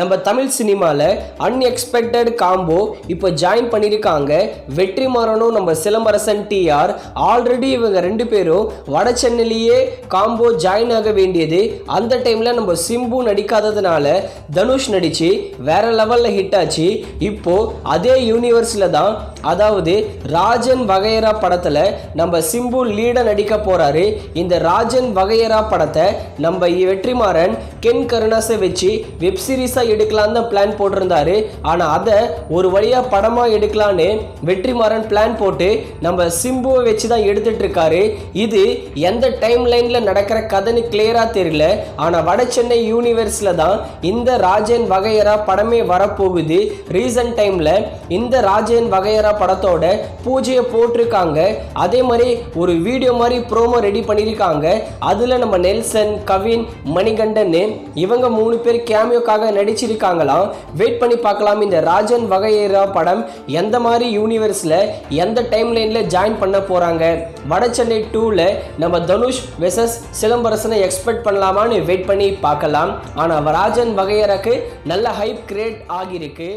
நம்ம தமிழ் சினிமாவில் unexpected combo இப்போ ஜாயின் பண்ணியிருக்காங்க. வெற்றிமாறனும் நம்ம சிலம்பரசன் டிஆர். ஆல்ரெடி இவங்க ரெண்டு பேரும் வட சென்னையிலேயே காம்போ ஜாயின் ஆக வேண்டியது. அந்த டைமில் நம்ம சிம்பு நடிக்காததுனால தனுஷ் நடித்து வேற லெவலில் ஹிட் ஆச்சு. இப்போ அதே யூனிவர்ஸில் தான், அதாவது ராஜன் வகையரா படத்தில் நம்ம சிம்பு லீடாக நடிக்க போகிறாரு. இந்த ராஜன் வகையரா படத்தை நம்ம வெற்றிமாறன் கென் கருணாஸை வச்சு வெப்சீரிஸாக எடுக்கலான்னு தான் பிளான் போட்டிருந்தாரு. ஆனால் அதை ஒரு வழியாக படமாக எடுக்கலான்னு வெற்றிமாறன் பிளான் போட்டு நம்ம சிம்புவை வச்சு தான் எடுத்துட்டு இருக்காரு. இது எந்த டைம் லைனில் நடக்கிற கதைன்னு கிளியராக தெரியல. ஆனால் வட சென்னை யூனிவர்ஸில் தான் இந்த ராஜன் வகையரா படமே வரப்போகுது. ரீசன்ட் டைமில் இந்த ராஜன் வகையரா படத்தோட பூஜையை போட்டிருக்காங்க. அதே மாதிரி ஒரு வீடியோ மாதிரி ப்ரோமோ ரெடி பண்ணியிருக்காங்க. அதில் நம்ம நெல்சன், கவின், மணிகண்டன் இவங்க 3 பேர் கேமியோக்காக நடிச்சிருக்காங்களாம். வெயிட் பண்ணி பார்க்கலாம் இந்த ராஜன் வகையரா படம் எந்த மாதிரி யூனிவர்ஸில் எந்த டைம் லைனில் ஜாயின் பண்ண போகிறாங்க. வட சென்னை 2ல் நம்ம தனுஷ் வெர்சஸ் சிலம்பரசனை எக்ஸ்பெக்ட் பண்ணலாமான்னு வெயிட் பண்ணி பார்க்கலாம். ஆனால் ராஜன் வகையராக்கு நல்ல ஹைப் கிரியேட் ஆகியிருக்கு.